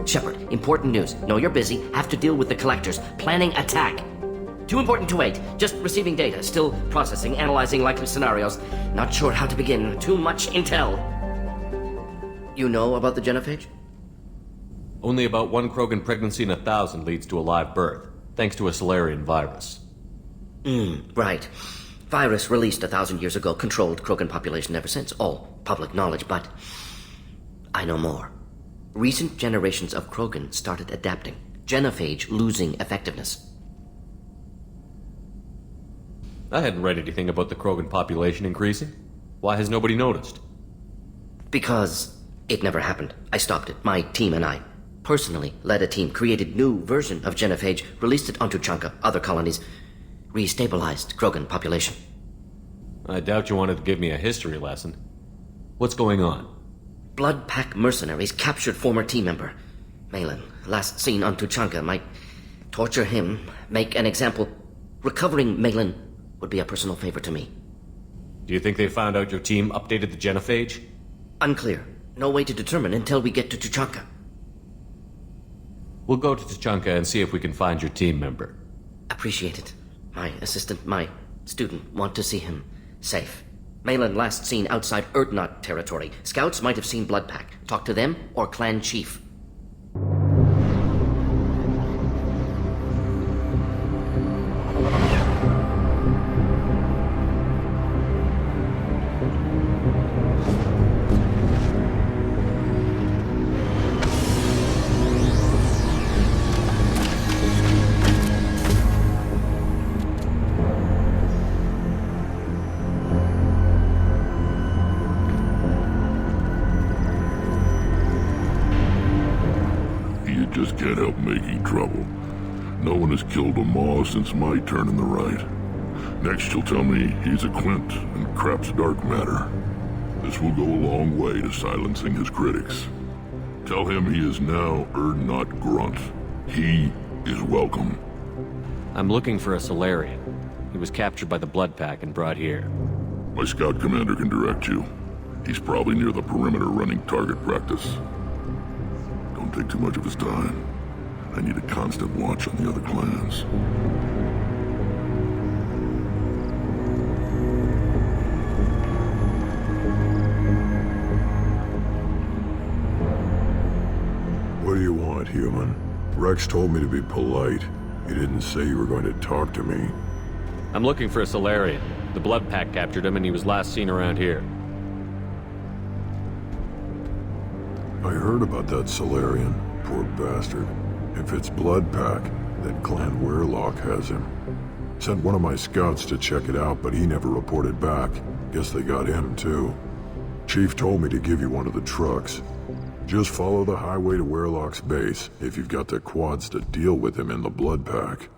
Shepard, important news. Know you're busy. Have to deal with the collectors. Planning attack. Too important to wait. Just receiving data. Still processing, analyzing likely scenarios. Not sure how to begin. Too much intel. You know about the genophage? Only about one Krogan pregnancy in 1,000 leads to a live birth, thanks to a Solarian virus. Right. Virus released 1,000 years ago, controlled Krogan population ever since. All public knowledge, but I know more. Recent generations of Krogan started adapting. Genophage losing effectiveness. I hadn't read anything about the Krogan population increasing. Why has nobody noticed? Because it never happened. I stopped it. My team and I personally led a team, created new version of genophage, released it onto Chanka, other colonies, restabilized Krogan population. I doubt you wanted to give me a history lesson. What's going on? Blood Pack mercenaries captured former team member Malin, last seen on Tuchanka. Might torture him, make an example. Recovering Malin would be a personal favor to me. Do you think they found out your team updated the genophage? Unclear. No way to determine until we get to Tuchanka. We'll go to Tuchanka and see if we can find your team member. Appreciate it. My assistant, my student, want to see him safe. Malin last seen outside Erdnot territory. Scouts might have seen Blood Pack. Talk to them or clan chief. Just can't help making trouble. No one has killed a Maw since my turn in the right. Next you'll tell me he's a Quint and crap's dark matter. This will go a long way to silencing his critics. Tell him he is now Erdnot Grunt. He is welcome. I'm looking for a Solarian. He was captured by the Blood Pack and brought here. My scout commander can direct you. He's probably near the perimeter running target practice. Don't take too much of his time. I need a constant watch on the other clans. What do you want, human? Rex told me to be polite. He didn't say you were going to talk to me. I'm looking for a Solarian. The Blood Pack captured him and he was last seen around here. I heard about that Solarian. Poor bastard. If it's Blood Pack, then Clan Weirlock has him. Sent one of my scouts to check it out, but he never reported back. Guess they got him, too. Chief told me to give you one of the trucks. Just follow the highway to Weirlock's base, if you've got the quads to deal with him in the Blood Pack.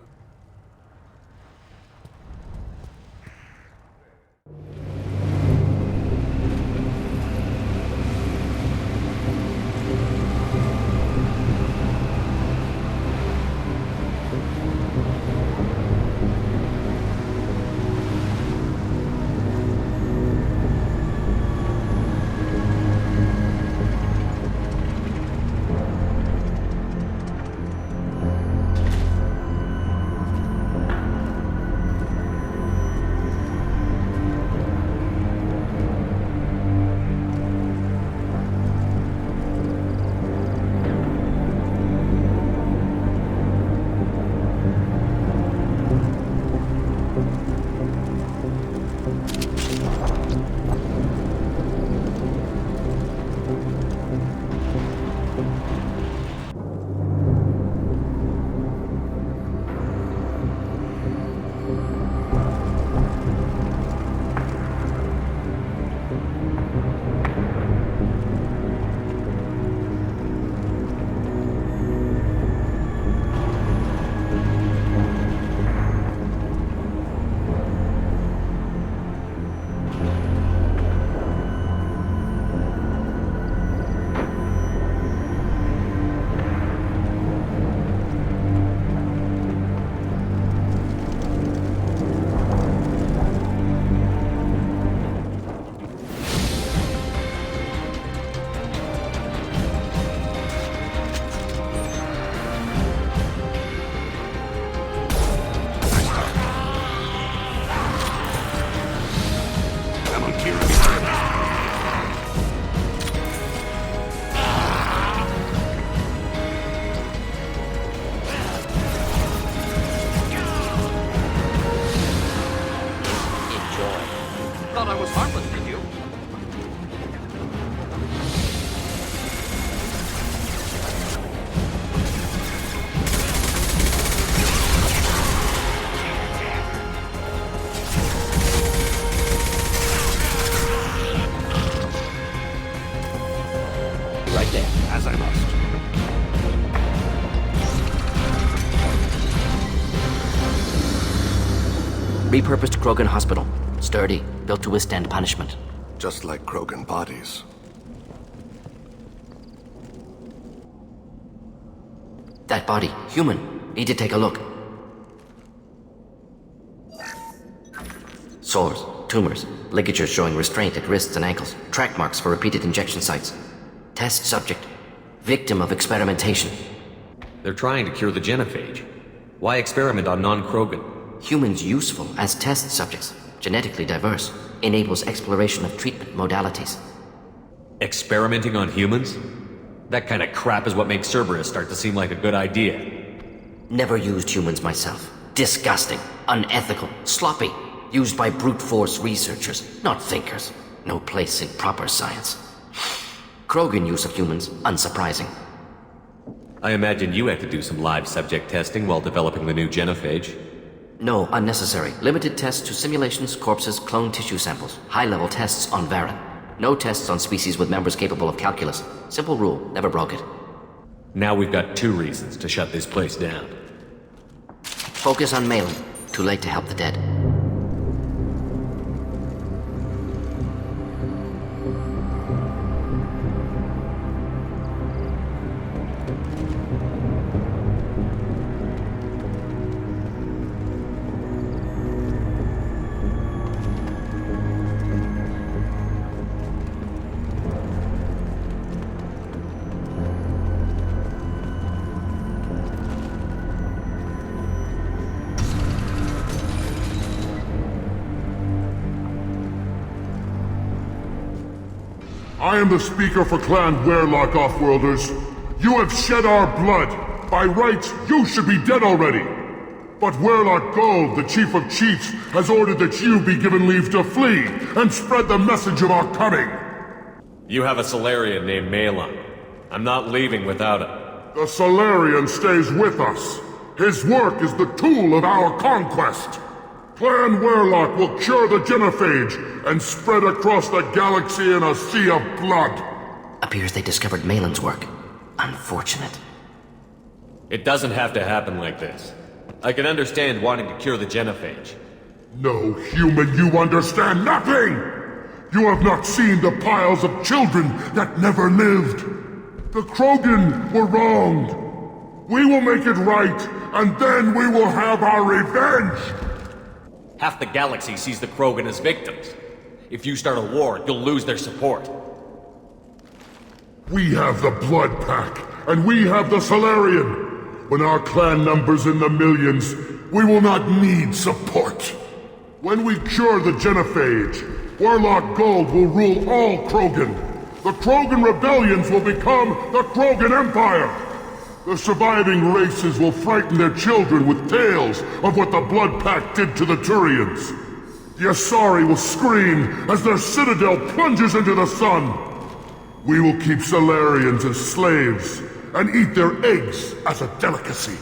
right there, as I must. Repurposed Krogan Hospital. Sturdy, built to withstand punishment. Just like Krogan bodies. That body, human. Need to take a look. Sores, tumors, ligatures showing restraint at wrists and ankles, track marks for repeated injection sites. Test subject. Victim of experimentation. They're trying to cure the genophage. Why experiment on non-Krogan? Humans useful as test subjects. Genetically diverse. Enables exploration of treatment modalities. Experimenting on humans? That kind of crap is what makes Cerberus start to seem like a good idea. Never used humans myself. Disgusting. Unethical. Sloppy. Used by brute force researchers, not thinkers. No place in proper science. Krogan use of humans, unsurprising. I imagine you had to do some live subject testing while developing the new genophage. No, unnecessary. Limited tests to simulations, corpses, clone tissue samples. High-level tests on Varen. No tests on species with members capable of calculus. Simple rule, never broke it. Now we've got 2 reasons to shut this place down. Focus on Malin. Too late to help the dead. I am the speaker for Clan Werlock, Offworlders. You have shed our blood. By rights, you should be dead already. But Werlock Gold, the Chief of Chiefs, has ordered that you be given leave to flee and spread the message of our coming. You have a Solarian named Malin. I'm not leaving without him. The Solarian stays with us. His work is the tool of our conquest. Clan Werlock will cure the genophage and spread across the galaxy in a sea of blood. Appears they discovered Malin's work. Unfortunate. It doesn't have to happen like this. I can understand wanting to cure the genophage. No, human, you understand nothing! You have not seen the piles of children that never lived. The Krogan were wronged. We will make it right, and then we will have our revenge! Half the galaxy sees the Krogan as victims. If you start a war, you'll lose their support. We have the Blood Pack, and we have the Solarian. When our clan numbers in the millions, we will not need support. When we cure the genophage, Werlock Gold will rule all Krogan. The Krogan rebellions will become the Krogan Empire. The surviving races will frighten their children with tales of what the Blood Pact did to the Turians. The Asari will scream as their citadel plunges into the sun. We will keep Solarians as slaves and eat their eggs as a delicacy.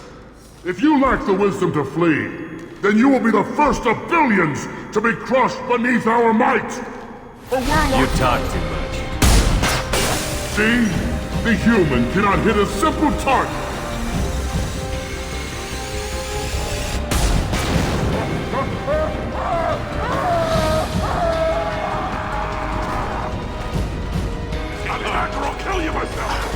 If you lack the wisdom to flee, then you will be the first of billions to be crushed beneath our might. For Werlock... You talk too much. See? The human cannot hit a simple target. Stand back or I'll kill you myself!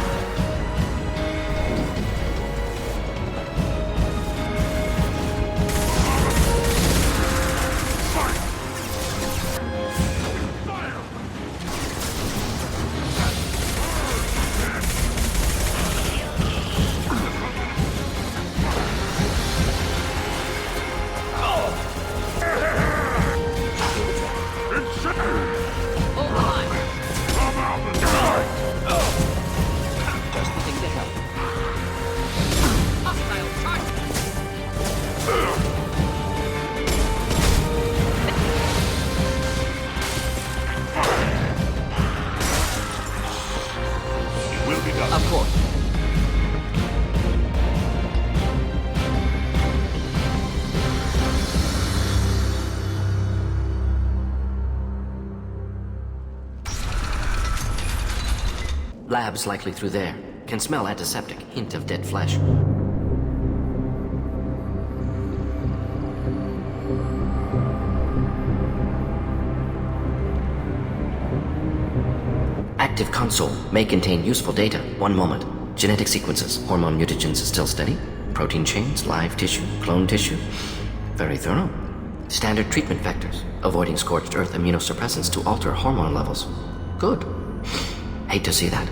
Lab's likely through there. Can smell antiseptic, hint of dead flesh. Active console may contain useful data. One moment. Genetic sequences, hormone mutagens still steady. Protein chains, live tissue, clone tissue. Very thorough. Standard treatment vectors, avoiding scorched earth immunosuppressants to alter hormone levels. Good. Hate to see that.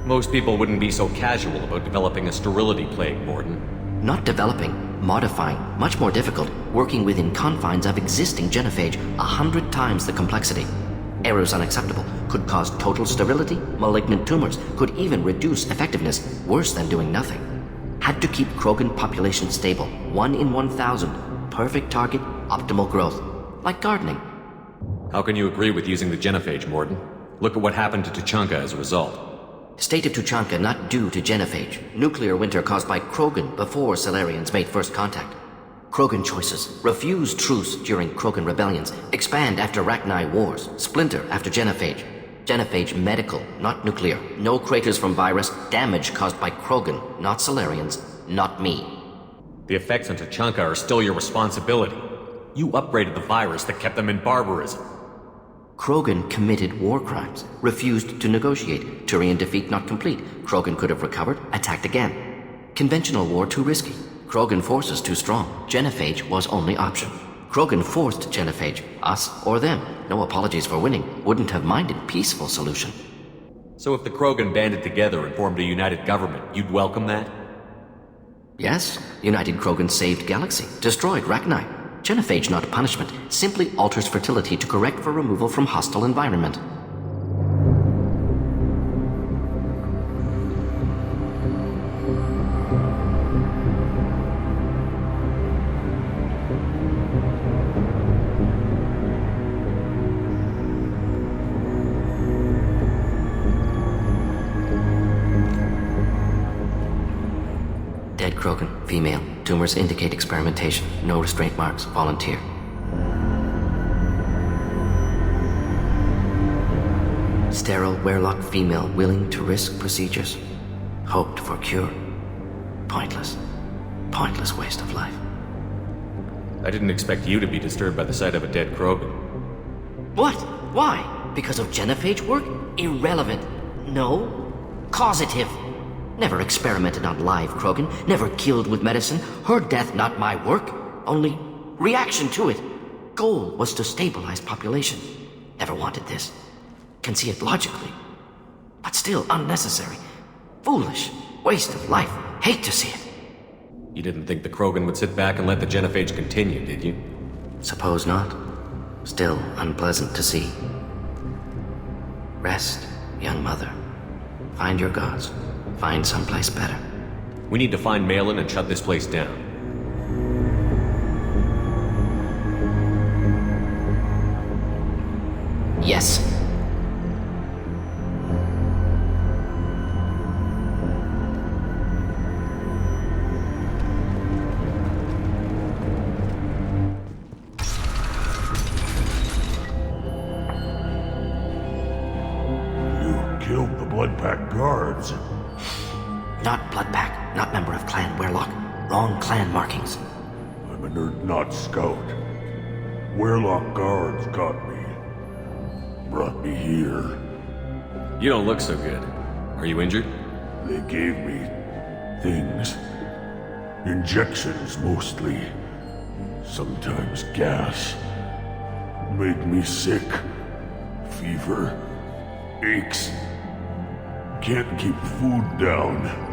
Most people wouldn't be so casual about developing a sterility plague, Mordin. Not developing, modifying, much more difficult, working within confines of existing genophage, 100 times the complexity. Errors unacceptable, could cause total sterility, malignant tumors, could even reduce effectiveness, worse than doing nothing. Had to keep Krogan population stable, 1 in 1,000, perfect target, optimal growth. Like gardening. How can you agree with using the genophage, Mordin? Look at what happened to Tuchanka as a result. State of Tuchanka not due to genophage. Nuclear winter caused by Krogan before Salarians made first contact. Krogan choices. Refuse truce during Krogan rebellions. Expand after Rachni wars. Splinter after genophage. Genophage medical, not nuclear. No craters from virus. Damage caused by Krogan, not Salarians, not me. The effects on Tuchanka are still your responsibility. You upgraded the virus that kept them in barbarism. Krogan committed war crimes, refused to negotiate. Turian defeat not complete. Krogan could have recovered, attacked again. Conventional war too risky. Krogan forces too strong. Genophage was only option. Krogan forced genophage, us or them. No apologies for winning. Wouldn't have minded peaceful solution. So if the Krogan banded together and formed a united government, you'd welcome that? Yes, United Krogan saved Galaxy, destroyed Rachni. Genophage not punishment, simply alters fertility to correct for removal from hostile environment. Dead Krogan, female. Tumors indicate experimentation. No restraint marks. Volunteer. Sterile, werelock female willing to risk procedures. Hoped for cure. Pointless. Pointless waste of life. I didn't expect you to be disturbed by the sight of a dead Krogan. What? Why? Because of genophage work? Irrelevant. No. Causative. Never experimented on live Krogan, never killed with medicine. Her death not my work, only reaction to it. Goal was to stabilize population. Never wanted this. Can see it logically. But still unnecessary. Foolish. Waste of life. Hate to see it. You didn't think the Krogan would sit back and let the genophage continue, did you? Suppose not. Still unpleasant to see. Rest, young mother. Find your gods. Find someplace better. We need to find Malin and shut this place down. Yes. You killed the Bloodpack guards. Not Bloodpack, not member of Clan Werelock. Wrong clan markings. I'm a nerd, not scout. Werelock guards got me. Brought me here. You don't look so good. Are you injured? They gave me things. Injections, mostly. Sometimes gas. Made me sick. Fever. Aches. Can't keep food down.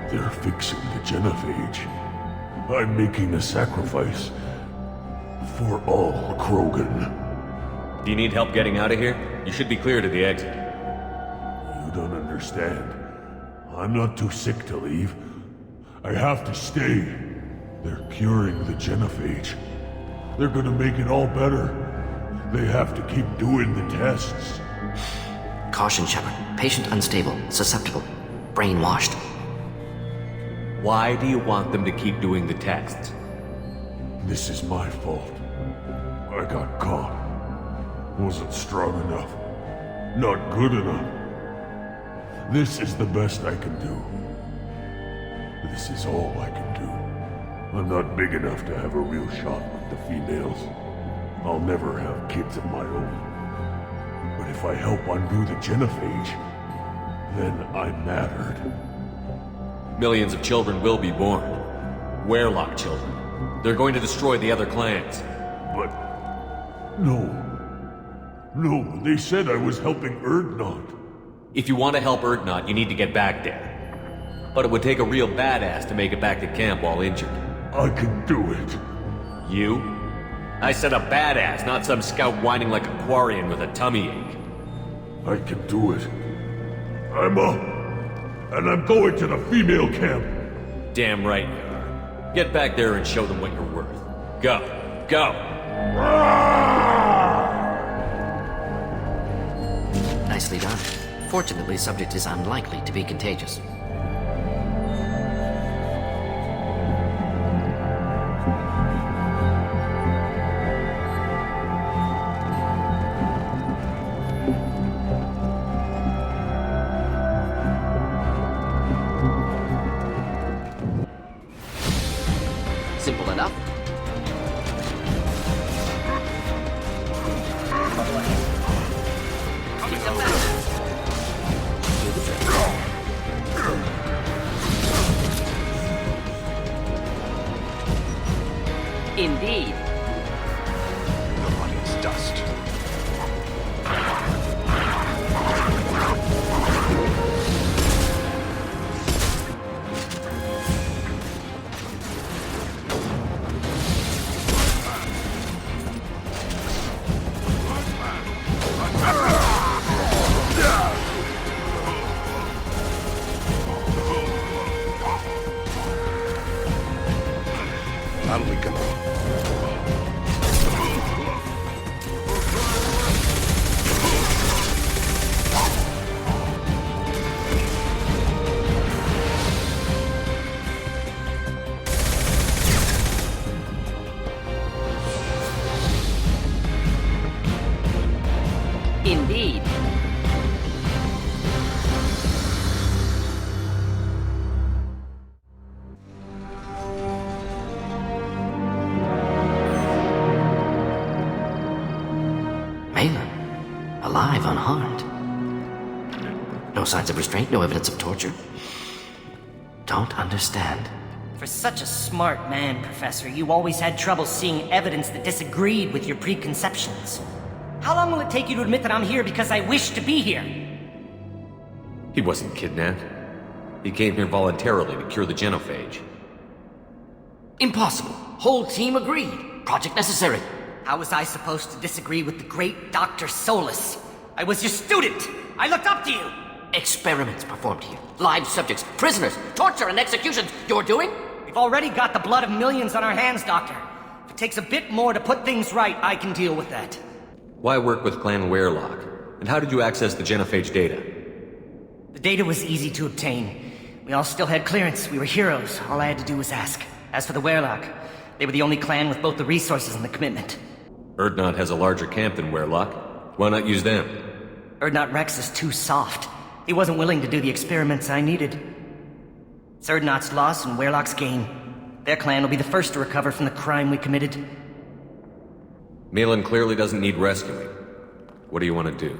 They're fixing the genophage. I'm making a sacrifice. For all Krogan. Do you need help getting out of here? You should be clear to the exit. You don't understand. I'm not too sick to leave. I have to stay. They're curing the genophage. They're gonna make it all better. They have to keep doing the tests. Caution, Shepard. Patient unstable, susceptible, brainwashed. Why do you want them to keep doing the tests? This is my fault. I got caught. Wasn't strong enough. Not good enough. This is the best I can do. This is all I can do. I'm not big enough to have a real shot with the females. I'll never have kids of my own. But if I help undo the genophage, then I'm mattered. Millions of children will be born. Werelock children. They're going to destroy the other clans. But... no. No, they said I was helping Erdnot. If you want to help Erdnot, you need to get back there. But it would take a real badass to make it back to camp while injured. I can do it. You? I said a badass, not some scout whining like a Quarian with a tummy ache. I can do it. I'm up. And I'm going to the female camp. Damn right you are. Get back there and show them what you're worth. Go. Go! Nicely done. Fortunately, subject is unlikely to be contagious. Simple enough. Indeed. Nobody's dust. That'll be good. Indeed. Malin, alive, unharmed. No signs of restraint, no evidence of torture. Don't understand. For such a smart man, Professor, you always had trouble seeing evidence that disagreed with your preconceptions. How long will it take you to admit that I'm here because I wish to be here? He wasn't kidnapped. He came here voluntarily to cure the genophage. Impossible. Whole team agreed. Project necessary. How was I supposed to disagree with the great Dr. Solus? I was your student! I looked up to you! Experiments performed here. Live subjects, prisoners, torture and executions. You're doing? We've already got the blood of millions on our hands, Doctor. If it takes a bit more to put things right, I can deal with that. Why work with Clan Werelock? And how did you access the genophage data? The data was easy to obtain. We all still had clearance. We were heroes. All I had to do was ask. As for the Werelock, they were the only clan with both the resources and the commitment. Erdnot has a larger camp than Werelock. Why not use them? Erdnot Rex is too soft. He wasn't willing to do the experiments I needed. It's Erdnot's loss and Werelock's gain. Their clan will be the first to recover from the crime we committed. Malin clearly doesn't need rescuing. What do you want to do?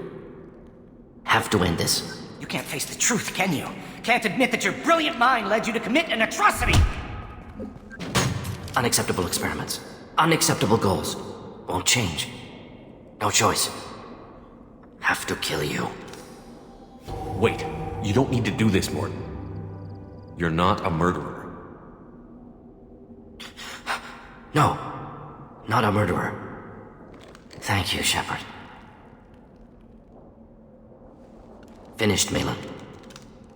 Have to end this. You can't face the truth, can you? Can't admit that your brilliant mind led you to commit an atrocity! Unacceptable experiments. Unacceptable goals. Won't change. No choice. Have to kill you. Wait, you don't need to do this, Mordin. You're not a murderer. No. Not a murderer. Thank you, Shepard. Finished, Malin.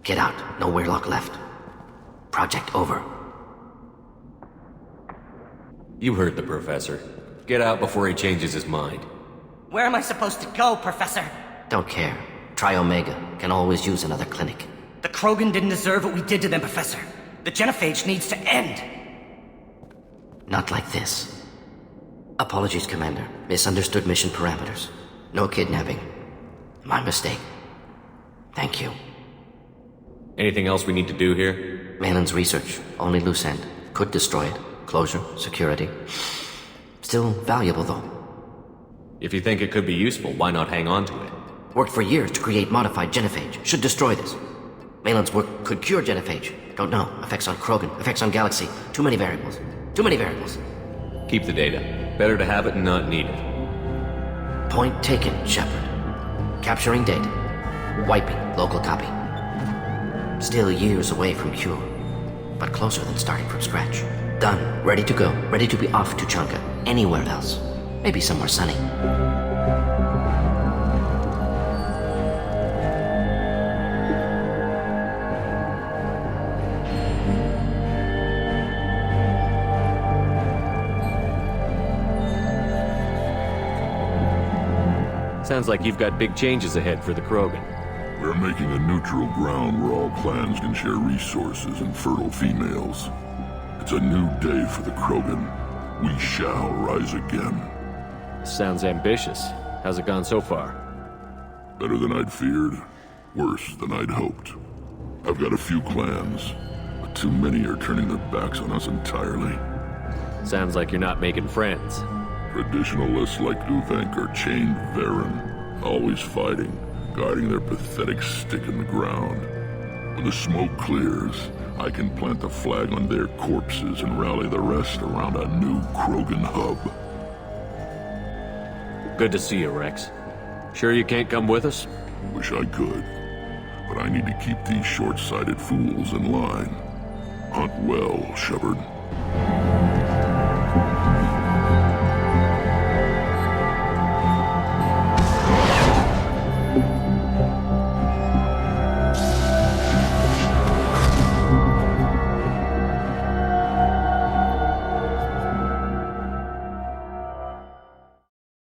Get out. No Werelock left. Project over. You heard the professor. Get out before he changes his mind. Where am I supposed to go, Professor? Don't care. Try Omega. Can always use another clinic. The Krogan didn't deserve what we did to them, Professor. The genophage needs to end. Not like this. Apologies, Commander. Misunderstood mission parameters. No kidnapping. My mistake. Thank you. Anything else we need to do here? Malin's research, only loose end. Could destroy it. Closure, security. Still valuable, though. If you think it could be useful, why not hang on to it? Worked for years to create modified genophage. Should destroy this. Malin's work could cure genophage. Don't know. Effects on Krogan, effects on Galaxy. Too many variables. Too many variables. Keep the data. Better to have it and not need it. Point taken, Shepard. Capturing data. Wiping local copy. Still years away from cure, but closer than starting from scratch. Done. Ready to go. Ready to be off to Chanka. Anywhere else. Maybe somewhere sunny. Sounds like you've got big changes ahead for the Krogan. We're making a neutral ground where all clans can share resources and fertile females. It's a new day for the Krogan. We shall rise again. Sounds ambitious. How's it gone so far? Better than I'd feared, worse than I'd hoped. I've got a few clans, but too many are turning their backs on us entirely. Sounds like you're not making friends. Traditionalists like Uvenk are chained Varen, always fighting, guarding their pathetic stick in the ground. When the smoke clears, I can plant the flag on their corpses and rally the rest around a new Krogan hub. Good to see you, Rex. Sure you can't come with us? Wish I could, but I need to keep these short-sighted fools in line. Hunt well, Shepard.